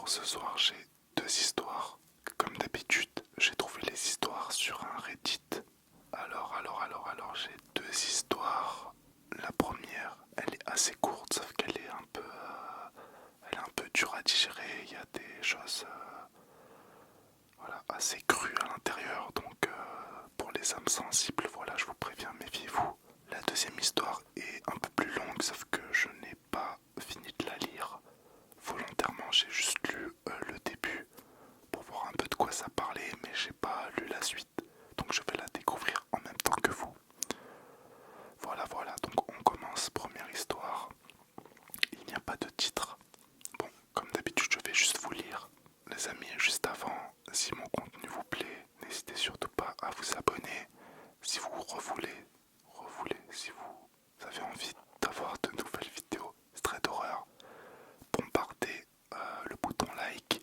pour ce soir, j'ai deux histoires. Comme d'habitude, j'ai trouvé les histoires sur un Reddit. Alors, j'ai deux histoires. La première, elle est assez courte, sauf qu'elle est elle est un peu dure à digérer. Il y a des choses, voilà, assez crues à l'intérieur. Donc, pour les âmes sensibles, voilà, je vous préviens, méfiez-vous. La deuxième histoire est un peu plus longue, sauf que je n'ai pas fini de la lire. Volontairement, j'ai juste lu le début pour voir un peu de quoi ça parlait, mais j'ai pas lu la suite. Donc je vais la découvrir en même temps que vous. Voilà, donc on commence. Première histoire. Il n'y a pas de titre. Bon, comme d'habitude, je vais juste vous lire. Les amis, juste avant, si mon contenu vous plaît, n'hésitez surtout pas à vous abonner. Si vous si vous avez envie d'avoir de nouvelles vidéos, c'est très d'horreur, bombardez le bouton like.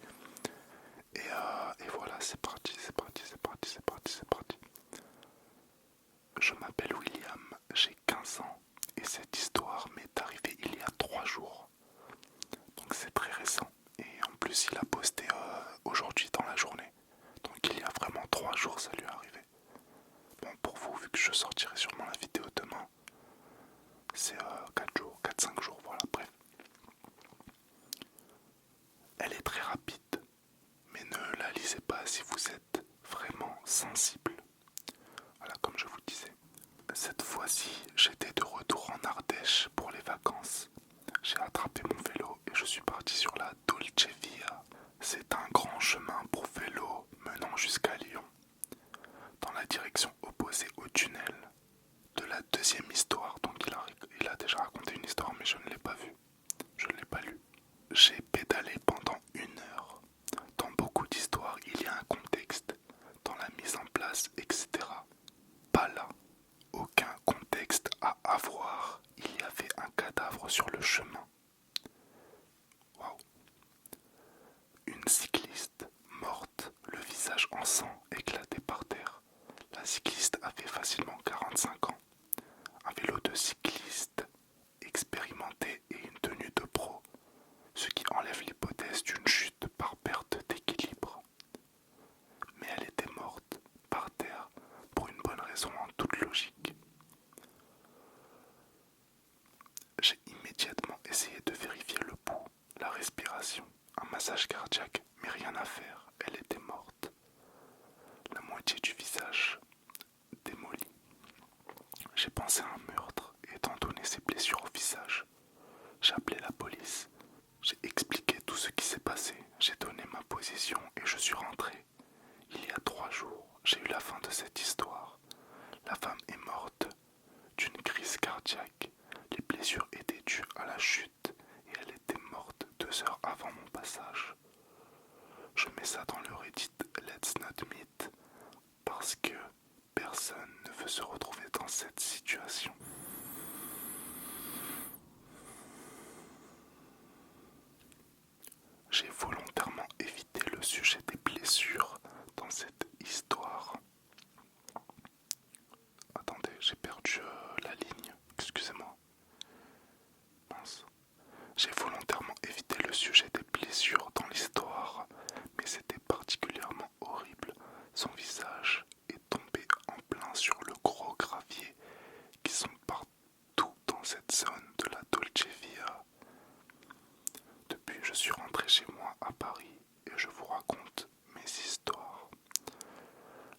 Et voilà, c'est parti. Je m'appelle William, j'ai 15 ans et cette histoire m'est arrivée il y a 3 jours. Donc c'est très récent. Et en plus il a posté aujourd'hui dans la journée. Donc il y a vraiment 3 jours ça lui est arrivé. Bon, pour vous, vu que je sortirai sûrement la vidéo demain, c'est 4 jours, 4-5 jours, voilà, bref. Elle est très rapide, mais ne la lisez pas si vous êtes vraiment sensible. Voilà, comme je vous disais. Cette fois-ci, j'étais de retour en Ardèche pour les vacances. J'ai attrapé mon vélo et je suis parti sur la Dolce Via. C'est un grand chemin pour vélo menant jusqu'à Lyon, dans la direction opposée au tunnel. De la deuxième histoire, donc il a déjà raconté une histoire mais je ne l'ai pas vue, je ne l'ai pas lue. J'ai pédalé pendant 1 heure. Dans beaucoup d'histoires, il y a un contexte, dans la mise en place, etc. Pas là. Aucun contexte à avoir. Il y avait un cadavre sur le chemin. Waouh. Une cycliste morte, le visage en sang éclaté par terre. La cycliste avait facilement 45 ans. Un vélo de cycliste expérimenté et une tenue de pro, ce qui enlève l'hypothèse d'une chute par perte d'équilibre. Mais elle était morte, par terre, pour une bonne raison en toute logique. J'ai immédiatement essayé de vérifier le pouls, la respiration, un massage cardiaque, mais rien à faire, elle était morte. La moitié du visage démoli. J'ai pensé à un meurtre, étant donné ses blessures au visage. J'ai appelé la police. J'ai expliqué tout ce qui s'est passé. J'ai donné ma position et je suis rentré. Il y a 3 jours, j'ai eu la fin de cette histoire. La femme est morte d'une crise cardiaque. Les blessures étaient dues à la chute et elle était morte 2 heures avant mon passage. Je mets ça dans le Reddit Let's Not Meet parce que personne ne veut se retrouver dans cette situation. J'ai volontairement évité le sujet des blessures dans cette histoire. Attendez, j'ai perdu la ligne, excusez-moi. Mince. J'ai volontairement évité le sujet des blessures dans l'histoire, mais c'était particulièrement horrible. Son visage est tombé en plein sur le gros gravier qui sont partout dans cette zone de la Dolce Via. Depuis, je suis rentré chez moi à Paris et je vous raconte mes histoires.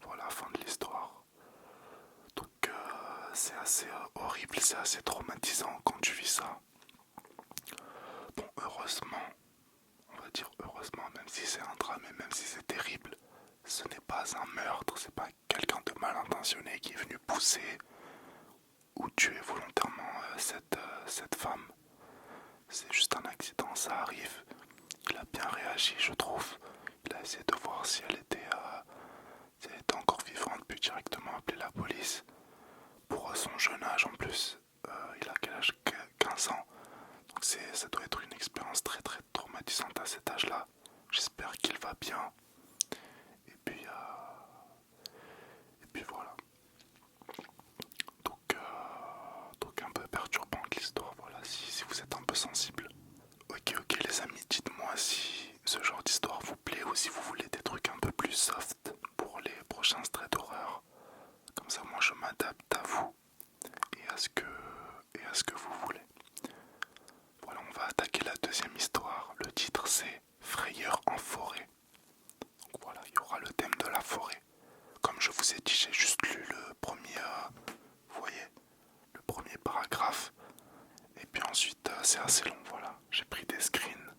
Voilà, fin de l'histoire. Donc c'est assez horrible, c'est assez traumatisant quand tu vis ça. Bon, heureusement, on va dire heureusement, même si c'est un drame et même si c'est terrible, ce n'est pas un meurtre, c'est pas quelqu'un de mal intentionné qui est venu pousser ou tuer volontairement cette femme. C'est juste un accident, ça arrive. Il a bien réagi, je trouve. Il a essayé de voir si elle était encore vivante, puis directement appeler la police. Pour son jeune âge en plus, il a quel âge? 15 ans. Donc ça doit être une expérience très très traumatisante à cet âge-là. J'espère qu'il va bien. Et puis voilà. Donc un peu perturbante l'histoire. Voilà, si vous êtes un peu sensible. Ok les amis, dites-moi si ce genre d'histoire vous plaît ou si vous voulez des trucs un peu plus soft pour les prochains traits d'horreur. Comme ça, moi, je m'adapte à vous et à ce que vous voulez. Voilà, on va attaquer la deuxième histoire. Le titre, c'est Frayeur en forêt. Donc voilà, il y aura le thème de la forêt. Comme je vous ai dit, j'ai juste lu le premier, vous voyez, le premier paragraphe. Et puis ensuite, c'est assez long, voilà. J'ai pris des screens.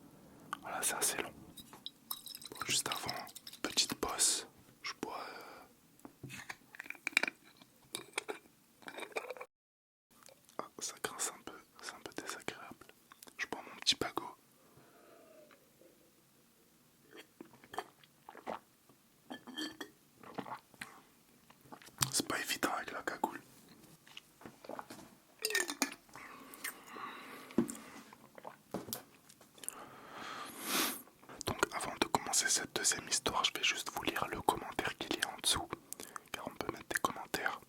Voilà, c'est assez long. Bon, juste avant, petite pause. Je bois. Ah, ça grince un peu, c'est un peu désagréable. Je bois mon petit pago. C'est pas évident avec la cagoule. Donc avant de commencer cette deuxième histoire, je vais juste vous lire le commentaire qu'il y a en dessous. Car on peut mettre des commentaires.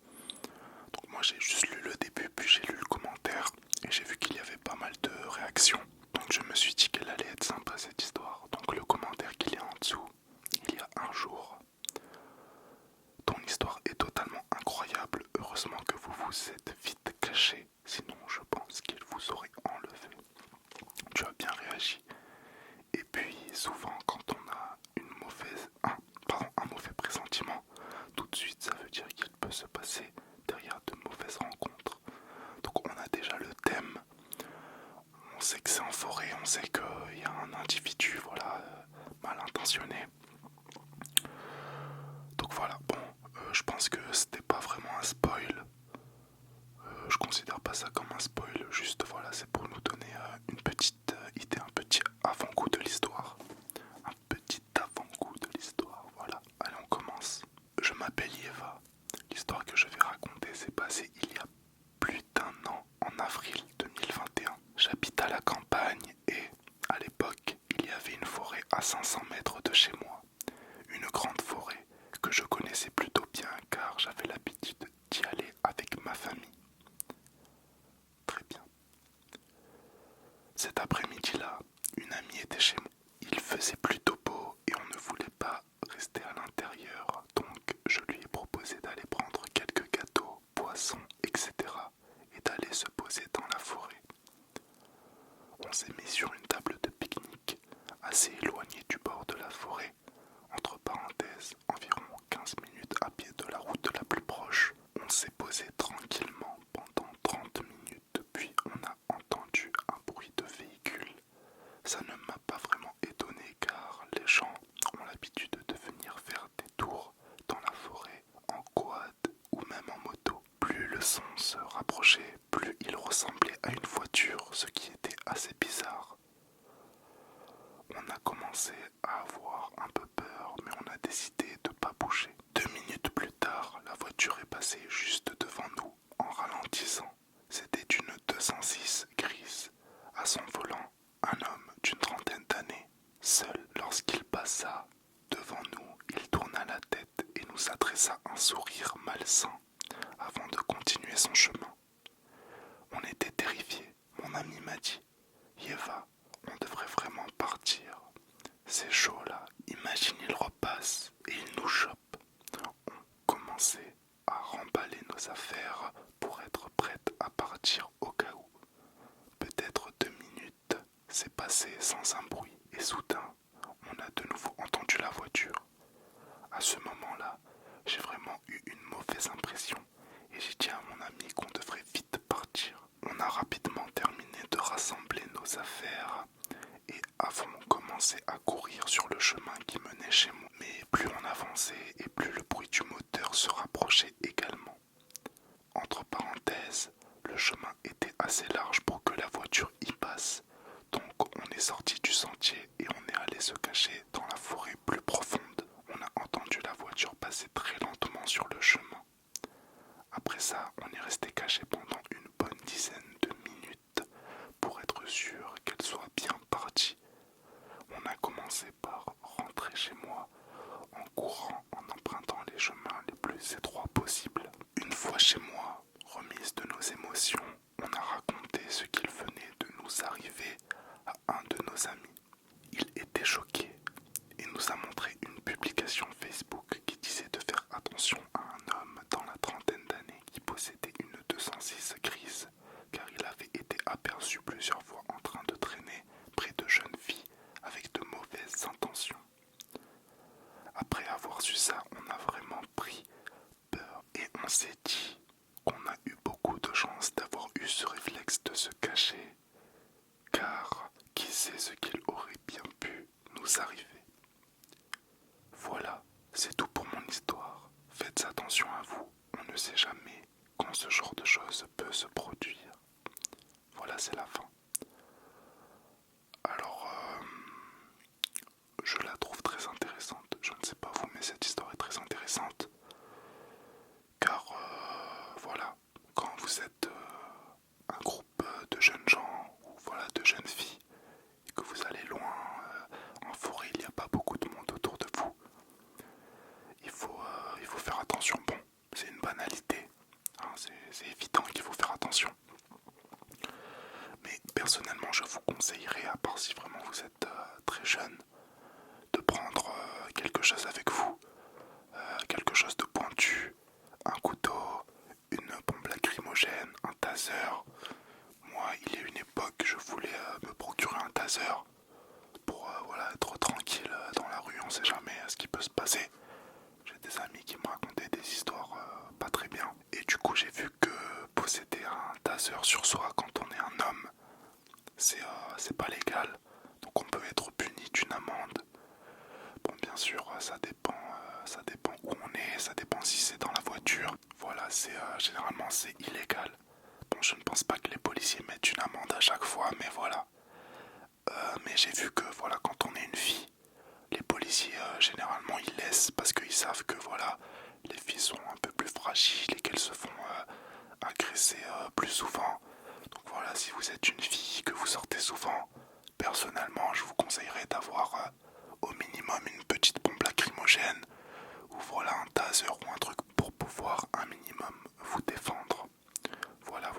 Donc moi j'ai juste lu le début, puis j'ai lu le commentaire. Et j'ai vu qu'il y avait pas mal de réactions. Donc je me suis dit qu'elle allait être sympa cette histoire. Donc le commentaire qu'il y a en dessous, il y a un jour. Ton histoire est totalement incroyable. Heureusement que vous vous êtes vite caché. Sinon je pense qu'il vous aurait enlevé. Tu as bien réagi. Et puis souvent quand on a un mauvais pressentiment, tout de suite ça veut dire qu'il peut se passer derrière de mauvaises rencontres. Donc on a déjà le thème, on sait que c'est en forêt, on sait qu'il y a un individu voilà, mal intentionné. Donc voilà, bon, je pense que c'était pas vraiment un spoil. Je considère pas ça comme un spoil, juste voilà, c'est pour nous donner une petite idée, un petit avant-goût de l'histoire. Un petit avant-goût de l'histoire, voilà. Allez, on commence. Je m'appelle Yeva. L'histoire que je vais raconter s'est passée il y a plus d'1 an, en avril 2021. J'habite à la campagne et, à l'époque, il y avait une forêt à 500 mètres de chez moi. Une grande forêt que je connaissais plutôt bien car j'avais l'habitude d'y aller avec ma famille. Très bien. Cet après-midi-là, une amie était chez moi. Il faisait plutôt beau et on ne voulait pas rester à l'intérieur, donc je lui ai proposé d'aller prendre quelques gâteaux, poissons, etc. et d'aller se poser dans la forêt. On s'est mis sur une table de pique-nique, assez éloignée du bord de la forêt, entre parenthèses, environ 15 minutes à pied de la route la plus proche. On s'est posé tranquillement pendant 30 minutes, puis on a entendu un bruit de véhicule. Ça ne m'a pas vraiment étonné car les gens ont l'habitude de venir faire des tours dans la forêt en quad ou même en moto. Plus le son se rapprochait, plus il ressemblait à une voiture, ce qui était assez bizarre. On a commencé à avoir un peu peur, mais on a décidé de ne pas bouger. 2 minutes plus tard, la voiture est passée juste devant nous en ralentissant. C'était une 206 grise. À son volant, un homme d'une trentaine d'années. Seul, lorsqu'il passa devant nous, il tourna la tête et nous adressa un sourire malsain avant de continuer son chemin. On était terrifiés. Mon ami m'a dit « Yeva, on devrait vraiment partir. C'est chaud là, imagine il repasse et il nous chope. » On commençait à remballer nos affaires pour être prêtes à partir au cas où. Peut-être 2 minutes s'est passé sans un bruit et soudain, on a de nouveau entendu la voiture. À ce moment-là, j'ai vraiment eu une mauvaise impression et j'ai dit à mon ami qu'on devrait vite partir. On a rapidement terminé de rassembler nos affaires et avons commencé à courir sur le chemin qui menait chez moi. Mais plus on avançait et plus le bruit du moteur se rapprochait également. Entre parenthèses, le chemin était assez large pour que la voiture y passe. Donc on est sorti du sentier et on est allé se cacher dans la forêt plus profonde. On a entendu la voiture passer très lentement sur le chemin. Après ça, on est resté caché pendant une bonne dizaine de minutes pour être sûr qu'elle soit bien partie. On a commencé par rentrer chez moi en courant, en empruntant les chemins les plus étroits possibles. Une fois chez moi, remise de nos émotions, on a raconté ce qu'il venait de nous arriver à un de nos amis. Il était choqué sait ce qu'il aurait bien pu nous arriver. Voilà, c'est tout pour mon histoire. Faites attention à vous, on ne sait jamais quand ce genre de choses peut se produire. Voilà, c'est la fin. Alors, je la trouve très intéressante. Je ne sais pas vous, mais cette histoire est très intéressante. Car, voilà, quand vous êtes un groupe de jeunes gens, ou voilà, de jeunes filles, et que vous allez loin, en forêt, il n'y a pas beaucoup de monde autour de vous, il faut faire attention. Bon, c'est une banalité, hein, c'est évident qu'il faut faire attention. Mais personnellement, je vous conseillerais, à part si vraiment vous êtes très jeune, de prendre quelque chose avec vous, quelque chose de pointu, un couteau, une bombe lacrymogène, un taser. Moi, il y a une époque, je voulais me procurer un taser pour voilà, être tranquille dans la rue, on sait jamais ce qui peut se passer. J'ai des amis qui me racontaient des histoires pas très bien. Et du coup, j'ai vu que posséder un taser sur soi quand on est un homme, c'est pas légal. Donc on peut être puni d'une amende. Bon, bien sûr, ça dépend où on est, ça dépend si c'est dans la voiture. Voilà, généralement c'est illégal. Bon, je ne pense pas que les policiers mettent une amende à chaque fois, mais voilà. Mais j'ai vu que voilà, quand on est une fille, les policiers généralement ils laissent parce qu'ils savent que voilà, les filles sont un peu plus fragiles et qu'elles se font agresser plus souvent. Donc voilà, si vous êtes une fille que vous sortez souvent, personnellement je vous conseillerais d'avoir au minimum une petite bombe lacrymogène ou voilà un taser ou un truc pour pouvoir un minimum vous défendre. Voilà.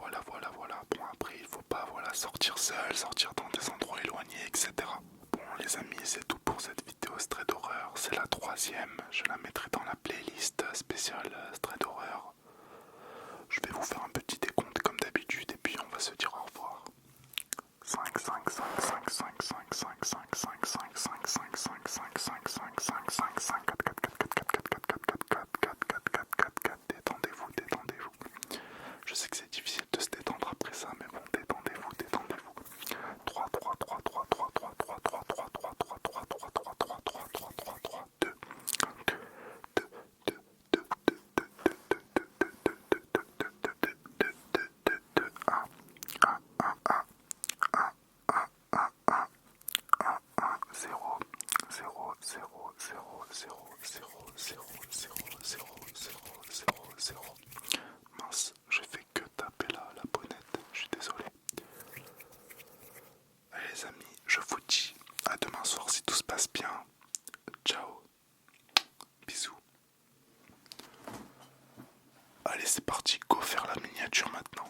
Bon, après il faut pas voilà sortir seul, sortir dans des endroits éloignés, etc. Bon les amis, c'est tout pour cette vidéo Stray d'horreur. C'est la 3e, je la mettrai dans la playlist spéciale Stray d'horreur. Je vais vous faire un petit décompte comme d'habitude et puis on va se dire au revoir. 5, 5, 5, 5, 5, 5, 5, 5, 5, 5, 5, 5, 5, 5, 5, 5, 5, 5, 5, 4, 4, 4, 4, 4, 4, 4, 4, 4, 4, 4, 4, 4, détendez-vous, détendez-vous. Je sais que c'est difficile de se détendre après ça, mais bon, détendez-vous, détendez-vous. 3, 3, 3, 3, 3, 3, 3, 3, 3, 3, 3, 3, 3, 3, 3, 3, 3, 3, 3, 2, 2, 2, 2, 2, 2, 2, 1, 0, 0, 0, 0, 0, 0, 0, 0, 0, 0, 0, 0. Mince, j'ai fait que taper la bonnette, je suis désolé. Allez les amis, je vous dis à demain soir si tout se passe bien. Ciao, bisous. Allez c'est parti, go faire la miniature maintenant.